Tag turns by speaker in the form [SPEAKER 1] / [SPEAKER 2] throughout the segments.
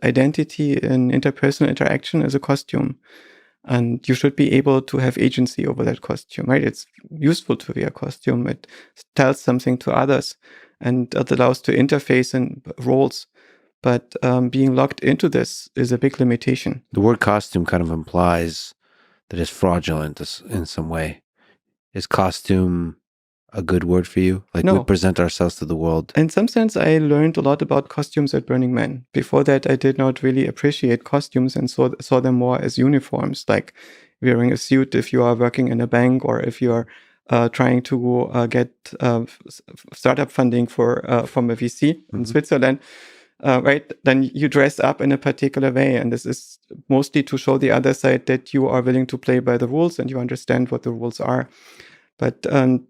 [SPEAKER 1] identity in interpersonal interaction is a costume. And you should be able to have agency over that costume, right? It's useful to wear a costume. It tells something to others and it allows to interface in roles. But being locked into this is a big limitation.
[SPEAKER 2] The word costume kind of implies that it's fraudulent in some way. Is costume a good word for you? Like
[SPEAKER 1] No.
[SPEAKER 2] we present ourselves to the world.
[SPEAKER 1] In some sense, I learned a lot about costumes at Burning Man. Before that, I did not really appreciate costumes and saw them more as uniforms, like wearing a suit if you are working in a bank or if you are trying to get startup funding from a VC in Switzerland. Right, then you dress up in a particular way. And this is mostly to show the other side that you are willing to play by the rules and you understand what the rules are. But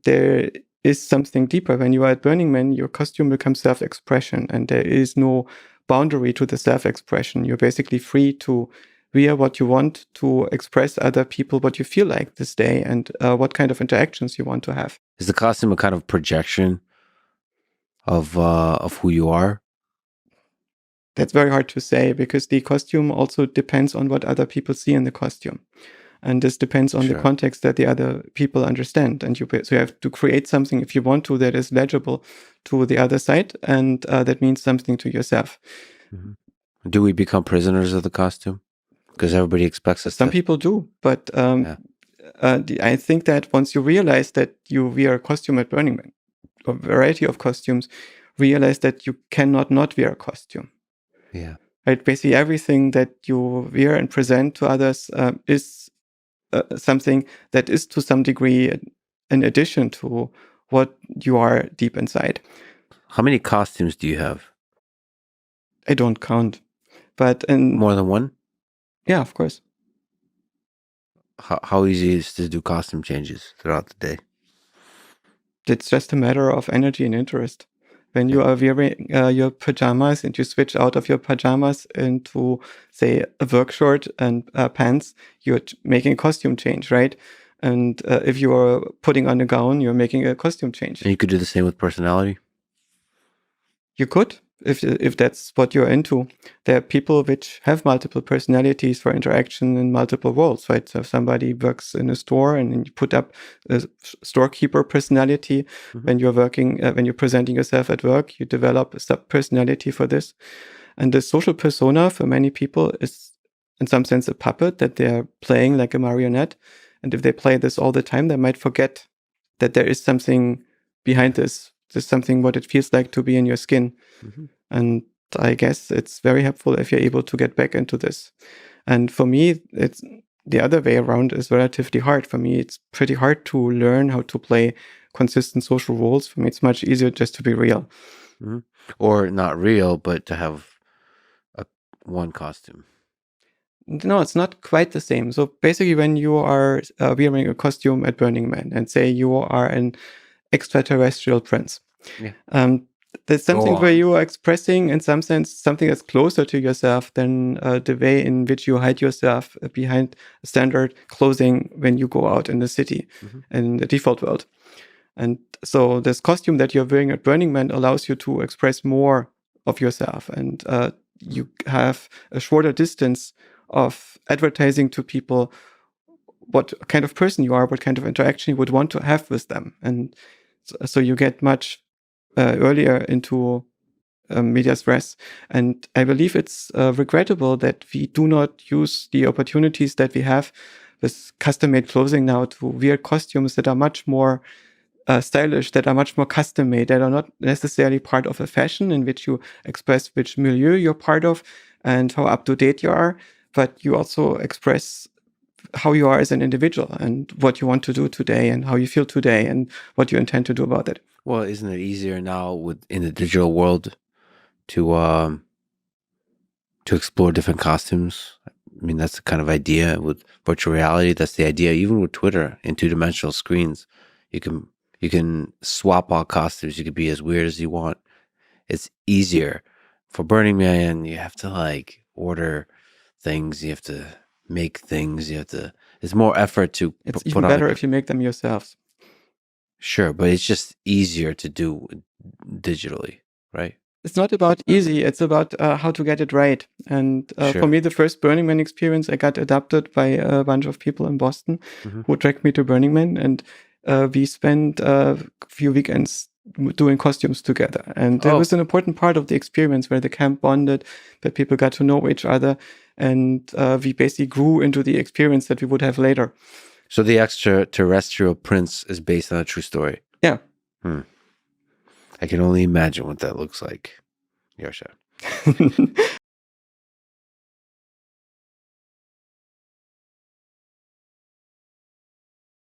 [SPEAKER 1] there is something deeper. When you are at Burning Man, your costume becomes self-expression and there is no boundary to the self-expression. You're basically free to wear what you want, to express other people what you feel like this day and what kind of interactions you want to have.
[SPEAKER 2] Is the costume a kind of projection of who you are?
[SPEAKER 1] That's very hard to say because the costume also depends on what other people see in the costume. And this depends on the context that the other people understand. And so you have to create something, if you want to, that is legible to the other side. And that means something to yourself.
[SPEAKER 2] Mm-hmm. Do we become prisoners of the costume? Because everybody expects us
[SPEAKER 1] Some people do. But I think that once you realize that you wear a costume at Burning Man, a variety of costumes, realize that you cannot not wear a costume.
[SPEAKER 2] Yeah.
[SPEAKER 1] Right? Basically, everything that you wear and present to others is something that is to some degree in addition to what you are deep inside.
[SPEAKER 2] How many costumes do you have?
[SPEAKER 1] I don't count, but
[SPEAKER 2] more than one?
[SPEAKER 1] Yeah, of course.
[SPEAKER 2] How easy is it to do costume changes throughout the day?
[SPEAKER 1] It's just a matter of energy and interest. When you are wearing your pajamas and you switch out of your pajamas into, say, a work short and pants, you're making a costume change, right? And if you are putting on a gown, you're making a costume change.
[SPEAKER 2] And you could do the same with personality?
[SPEAKER 1] You could, if that's what you're into. There are people which have multiple personalities for interaction in multiple roles, right? So if somebody works in a store and you put up a storekeeper personality, when you're working, when you're presenting yourself at work, you develop a sub-personality for this. And the social persona for many people is in some sense a puppet that they're playing like a marionette. And if they play this all the time, they might forget that there is something behind this. There's something what it feels like to be in your skin. And I guess it's very helpful if you're able to get back into this. And for me, it's the other way around is relatively hard. For me, it's pretty hard to learn how to play consistent social roles. For me, it's much easier just to be real.
[SPEAKER 2] Or not real, but to have one costume.
[SPEAKER 1] No, it's not quite the same. So basically, when you are wearing a costume at Burning Man and say you are an extraterrestrial prince, there's something where you are expressing, in some sense, something that's closer to yourself than the way in which you hide yourself behind standard clothing when you go out in the city, in the default world. And so this costume that you're wearing at Burning Man allows you to express more of yourself. And you have a shorter distance of advertising to people what kind of person you are, what kind of interaction you would want to have with them. And so you get much earlier into medias res. And I believe it's regrettable that we do not use the opportunities that we have with custom-made clothing now to wear costumes that are much more stylish, that are much more custom-made, that are not necessarily part of a fashion in which you express which milieu you're part of and how up-to-date you are, but you also express how you are as an individual and what you want to do today and how you feel today and what you intend to do about it.
[SPEAKER 2] Well, isn't it easier now in the digital world to explore different costumes? I mean, that's the kind of idea with virtual reality. That's the idea, even with Twitter and two-dimensional screens. You can swap all costumes. You can be as weird as you want. It's easier. For Burning Man, you have to order things. You have to make things. It's more effort to
[SPEAKER 1] It's even better if you make them yourselves.
[SPEAKER 2] Sure, but it's just easier to do digitally, right?
[SPEAKER 1] it's not about easy. It's about how to get it right. And for me, the first Burning Man experience, I got adopted by a bunch of people in Boston who dragged me to Burning Man, and we spent a few weekends doing costumes together. And it was an important part of the experience where the camp bonded, where people got to know each other, and we basically grew into the experience that we would have later.
[SPEAKER 2] So the extraterrestrial prince is based on a true story.
[SPEAKER 1] Yeah.
[SPEAKER 2] I can only imagine what that looks like, Joscha.